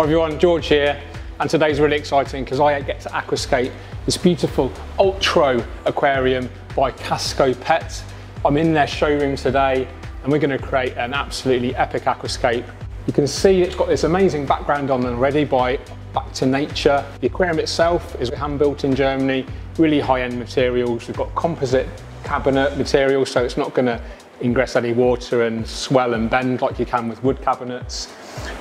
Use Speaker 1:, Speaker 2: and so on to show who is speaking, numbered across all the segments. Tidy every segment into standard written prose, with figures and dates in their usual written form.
Speaker 1: Hi everyone, George here, and today's really exciting because I get to aquascape this beautiful Ultro aquarium by Casco Pet. I'm in their showroom today and we're going to create an absolutely epic aquascape. You can see it's got this amazing background on already by Back to Nature. The aquarium itself is hand built in Germany, really high-end materials. We've got composite cabinet material, so it's not going to ingress any water and swell and bend like you can with wood cabinets.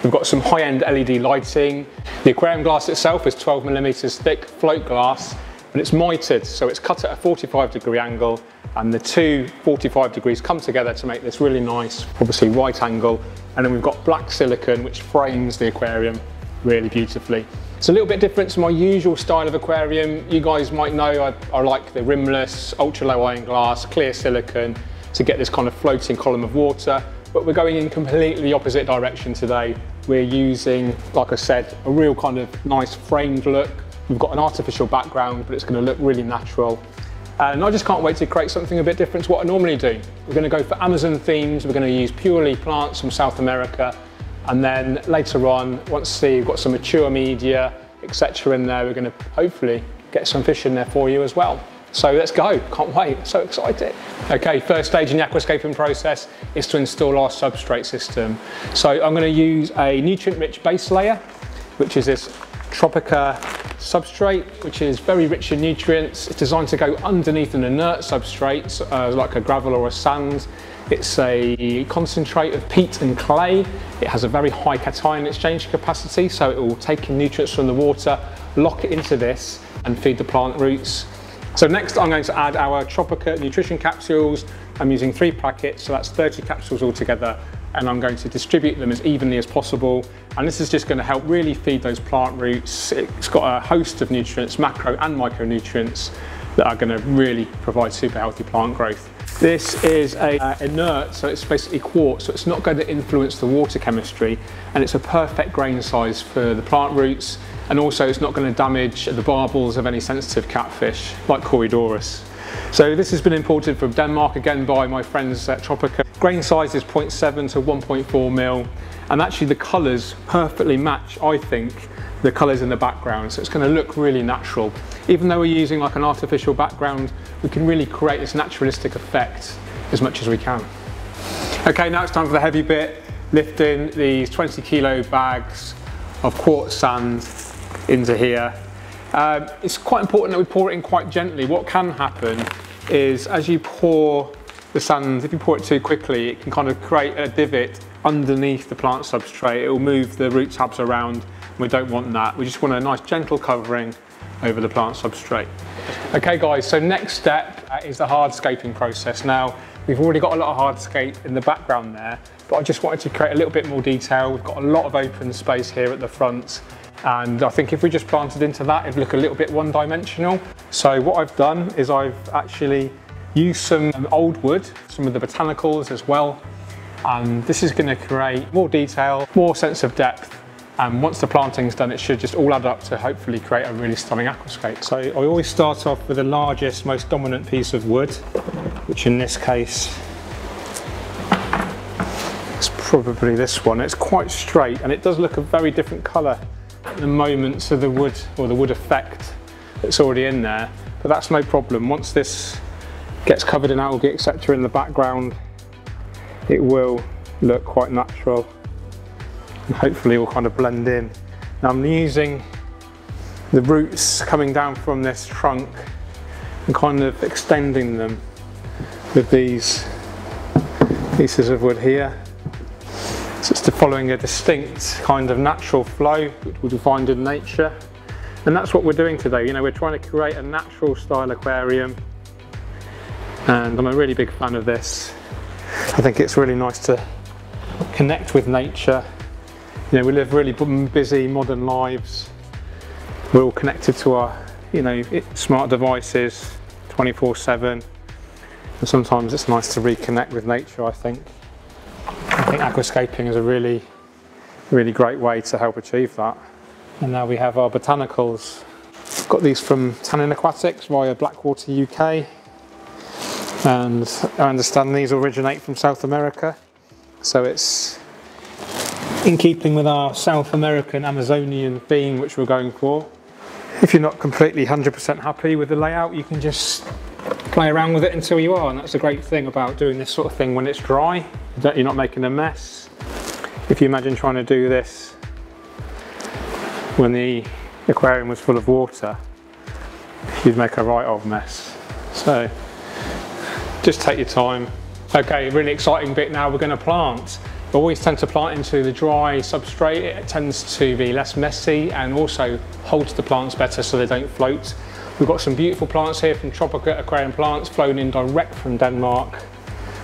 Speaker 1: We've got some high-end LED lighting. The aquarium glass itself is 12mm thick float glass, but it's mited, so it's cut at a 45-degree angle, and the two 45 degrees come together to make this really nice, obviously right angle. And then we've got black silicone which frames the aquarium really beautifully. It's a little bit different to my usual style of aquarium. You guys might know I like the rimless, ultra low iron glass, clear silicone to get this kind of floating column of water. But we're going in completely the opposite direction today. We're using, like I said, a real kind of nice framed look. We've got an artificial background, but it's going to look really natural. And I just can't wait to create something a bit different to what I normally do. We're going to go for Amazon themes. We're going to use purely plants from South America. And then later on, once we've got some mature media, etc. in there, we're going to hopefully get some fish in there for you as well. So let's go, can't wait, so excited. Okay, first stage in the aquascaping process is to install our substrate system. So I'm going to use a nutrient-rich base layer, which is this Tropica substrate, which is very rich in nutrients. It's designed to go underneath an inert substrate, like a gravel or a sand. It's a concentrate of peat and clay. It has a very high cation exchange capacity, so it will take in nutrients from the water, lock it into this, and feed the plant roots. So next I'm going to add our Tropica nutrition capsules. I'm using 3 packets, so that's 30 capsules altogether, and I'm going to distribute them as evenly as possible. And this is just going to help really feed those plant roots. It's got a host of nutrients, macro and micronutrients, that are going to really provide super healthy plant growth. This is a inert, so it's basically quartz, so it's not going to influence the water chemistry, and it's a perfect grain size for the plant roots. And also it's not going to damage the barbels of any sensitive catfish like Corydoras. So this has been imported from Denmark, again by my friends at Tropica. Grain size is 0.7 to 1.4 mil, and actually the colours perfectly match, I think, the colours in the background, so it's going to look really natural. Even though we're using like an artificial background, we can really create this naturalistic effect as much as we can. Okay, now it's time for the heavy bit, lifting these 20 kilo bags of quartz sand into here. It's quite important that we pour it in quite gently. What can happen is as you pour the sand, if you pour it too quickly, it can kind of create a divot underneath the plant substrate. It will move the root tabs around. We don't want that. We just want a nice gentle covering over the plant substrate. Okay guys, so next step is the hardscaping process. Now, we've already got a lot of hardscape in the background there, but I just wanted to create a little bit more detail. We've got a lot of open space here at the front, and I think if we just planted into that, it'd look a little bit one-dimensional. So what I've done is I've actually used some old wood, some of the botanicals as well, and this is going to create more detail, more sense of depth. And once the planting's done, it should just all add up to hopefully create a really stunning aquascape. So I always start off with the largest, most dominant piece of wood, which in this case is probably this one. It's quite straight and it does look a very different colour at the moment to the wood, or the wood effect that's already in there. But that's no problem. Once this gets covered in algae, etc. in the background, it will look quite natural. And hopefully will kind of blend in. Now I'm using the roots coming down from this trunk and kind of extending them with these pieces of wood here. So it's following a distinct kind of natural flow which we find in nature. And that's what we're doing today. You know, we're trying to create a natural style aquarium, and I'm a really big fan of this. I think it's really nice to connect with nature. You know, we live really busy modern lives. We're all connected to our, you know, smart devices 24/7. And sometimes it's nice to reconnect with nature, I think. I think aquascaping is a really, really great way to help achieve that. And now we have our botanicals. Got these from Tannin Aquatics via Blackwater UK. And I understand these originate from South America. So it's in keeping with our South American Amazonian theme which we're going for. If you're not completely 100% happy with the layout, you can just play around with it until you are, and that's a great thing about doing this sort of thing when it's dry, that you're not making a mess. If you imagine trying to do this when the aquarium was full of water, you'd make a right old mess. So just take your time. Okay, really exciting bit now, we're going to plant. We always tend to plant into the dry substrate. It tends to be less messy and also holds the plants better so they don't float. We've got some beautiful plants here from Tropica Aquarium Plants, flown in direct from Denmark.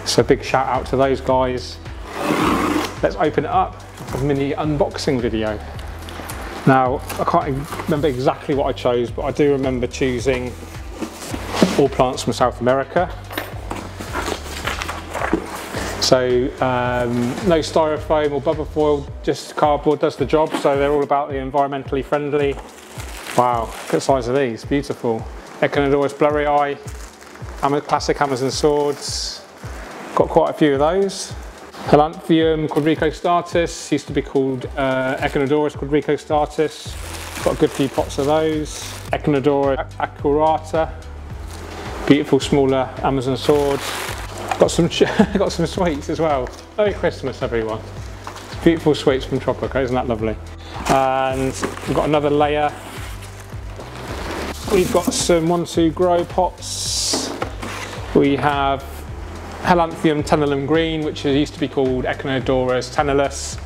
Speaker 1: So big shout out to those guys. Let's open it up, a mini unboxing video. Now, I can't remember exactly what I chose, but I do remember choosing all plants from South America. So no styrofoam or bubble foil, just cardboard does the job. So they're all about the environmentally friendly. Wow, look at the size of these, beautiful. Echinodorus blurrii, classic Amazon swords. Got quite a few of those. Helanthium quadricostatus, used to be called Echinodorus quadricostatus. Got a good few pots of those. Echinodorus accurata, beautiful smaller Amazon swords. Got some sweets as well. Merry Christmas, everyone. Beautiful sweets from Tropica, isn't that lovely? And we've got another layer. We've got some 1-2 grow pots. We have Helanthium tenellum green, which used to be called Echinodorus tenellus.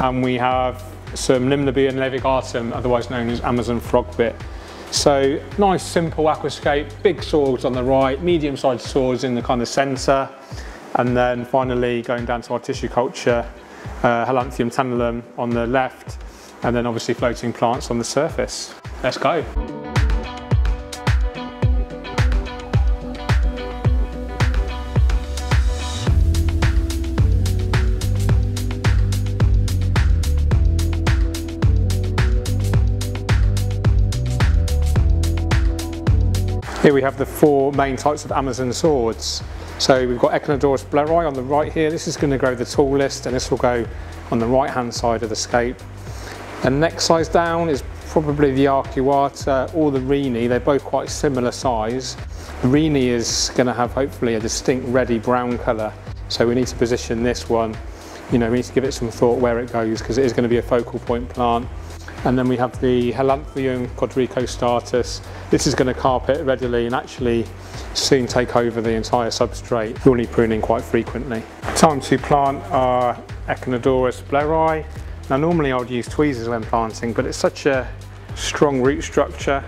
Speaker 1: And we have some Limnobium levigatum, otherwise known as Amazon frogbit. So nice simple aquascape, big swords on the right, medium-sized swords in the kind of centre, and then finally going down to our tissue culture, Helanthium tenellum on the left, and then obviously floating plants on the surface. Let's go. Here we have the 4 main types of Amazon swords. So we've got Echinodorus blurrii on the right here. This is going to grow the tallest, and this will go on the right hand side of the scape. And next size down is probably the Arcuata or the Reni. They're both quite similar size. The Reni is going to have hopefully a distinct reddy brown colour. So we need to position this one. You know, we need to give it some thought where it goes, because it is going to be a focal point plant. And then we have the Helanthium quadricostatus. This is going to carpet readily and actually soon take over the entire substrate. We'll need pruning quite frequently. Time to plant our Echinodorus blurrii. Now normally I would use tweezers when planting, but it's such a strong root structure.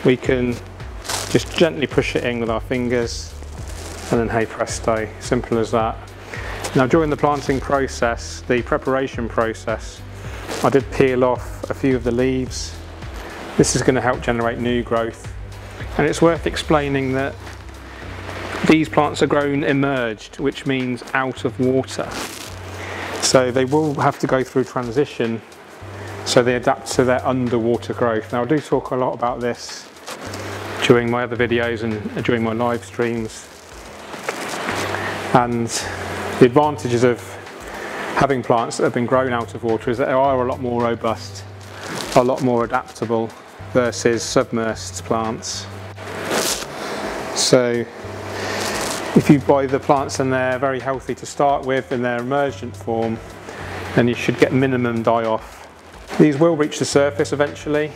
Speaker 1: We can just gently push it in with our fingers, and then hey presto, simple as that. Now during the planting process, the preparation process, I did peel off a few of the leaves. This is going to help generate new growth. And it's worth explaining that these plants are grown immerged, which means out of water. So they will have to go through transition, so they adapt to their underwater growth. Now I do talk a lot about this during my other videos and during my live streams. And the advantages of having plants that have been grown out of water is that they are a lot more robust, a lot more adaptable versus submersed plants. So if you buy the plants and they're very healthy to start with in their emergent form, then you should get minimum die-off. These will reach the surface eventually,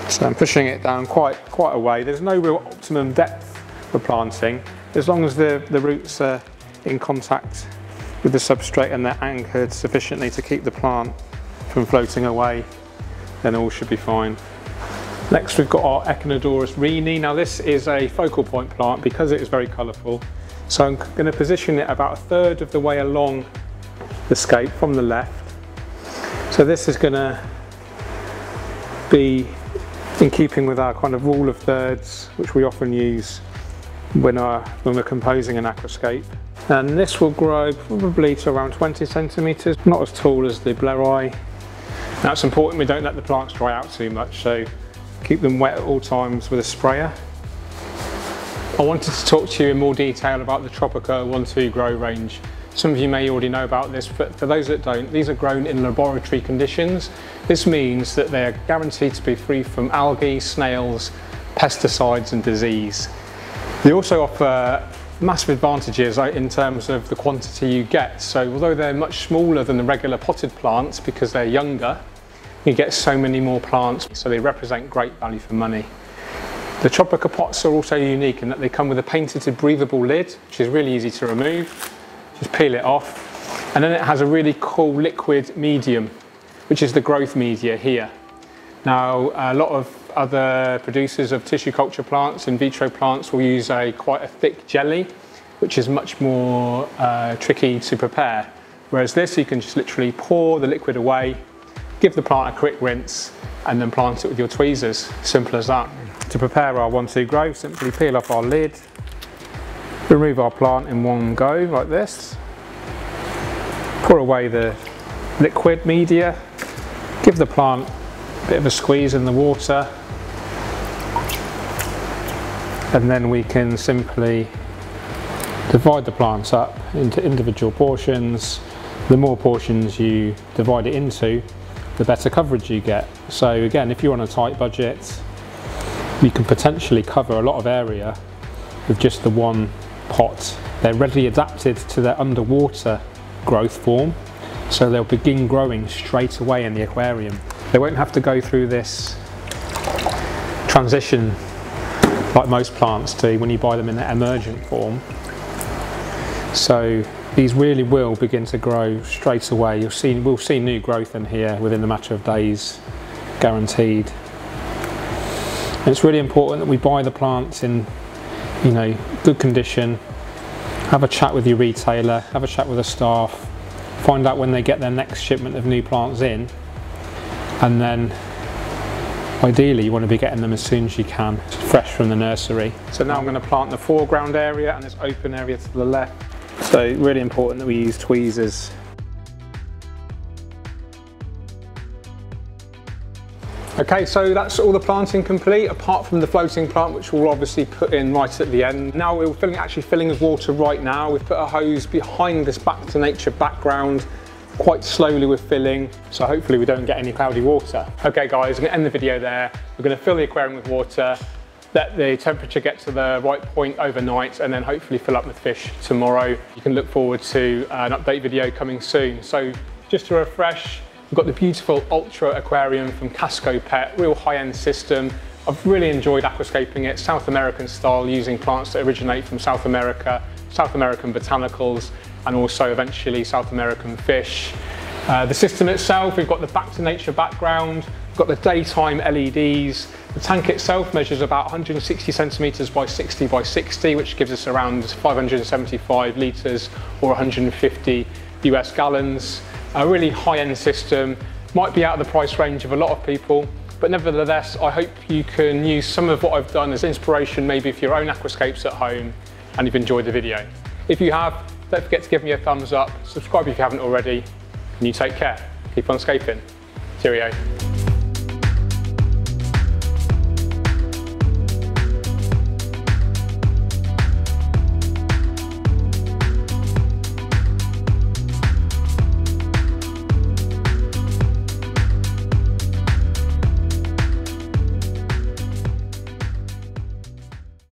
Speaker 1: so I'm pushing it down quite a way. There's no real optimum depth for planting. As long as the roots are in contact with the substrate and they're anchored sufficiently to keep the plant from floating away, then all should be fine. Next we've got our Echinodorus Reni. Now this is a focal point plant because it is very colourful. So I'm going to position it about 1/3 of the way along the scape from the left. So this is going to be in keeping with our kind of rule of thirds, which we often use when we're composing an aquascape. And this will grow probably to around 20 centimetres, not as tall as the blurrii. Now it's important we don't let the plants dry out too much, so keep them wet at all times with a sprayer. I wanted to talk to you in more detail about the Tropica 1-2 grow range. Some of you may already know about this, but for those that don't, these are grown in laboratory conditions. This means that they're guaranteed to be free from algae, snails, pesticides and disease. They also offer massive advantages in terms of the quantity you get. So although they're much smaller than the regular potted plants because they're younger, you get so many more plants, so they represent great value for money. The Tropica pots are also unique in that they come with a painted breathable lid, which is really easy to remove. Just peel it off, and then it has a really cool liquid medium, which is the growth media here. Now, a lot of other producers of tissue culture plants, in vitro plants, will use quite a thick jelly, which is much more tricky to prepare. Whereas this, you can just literally pour the liquid away, give the plant a quick rinse, and then plant it with your tweezers. Simple as that. To prepare our 1-2 grow, simply peel off our lid, remove our plant in one go like this, pour away the liquid media, give the plant a bit of a squeeze in the water, and then we can simply divide the plants up into individual portions. The more portions you divide it into, the better coverage you get. So again, if you're on a tight budget, you can potentially cover a lot of area with just the one pot. They're readily adapted to their underwater growth form, so they'll begin growing straight away in the aquarium. They won't have to go through this transition like most plants do when you buy them in their emergent form. So these really will begin to grow straight away. We'll see new growth in here within a matter of days, guaranteed. And it's really important that we buy the plants in, good condition. Have a chat with your retailer, have a chat with the staff, find out when they get their next shipment of new plants in, and then ideally you want to be getting them as soon as you can, fresh from the nursery. So now I'm going to plant the foreground area and this open area to the left. So really important that we use tweezers. Okay, so that's all the planting complete, apart from the floating plant, which we'll obviously put in right at the end. Now we're actually filling with water right now. We've put a hose behind this back to nature background. Quite slowly we're filling, so hopefully we don't get any cloudy water. Okay guys, I'm gonna end the video there. We're gonna fill the aquarium with water, let the temperature get to the right point overnight, and then hopefully fill up with fish tomorrow. You can look forward to an update video coming soon. So just to refresh, we've got the beautiful Ultra aquarium from Casco Pet, real high-end system. I've really enjoyed aquascaping it, South American style, using plants that originate from South America, South American botanicals, and also eventually South American fish. The system itself, we've got the back to nature background, we've got the daytime LEDs. The tank itself measures about 160 centimeters by 60 by 60, which gives us around 575 litres or 150 US gallons. A really high-end system, might be out of the price range of a lot of people, but nevertheless, I hope you can use some of what I've done as inspiration, maybe for your own aquascapes at home, and you've enjoyed the video. If you have, don't forget to give me a thumbs up, subscribe if you haven't already, and you take care. Keep on scaping. Cheerio.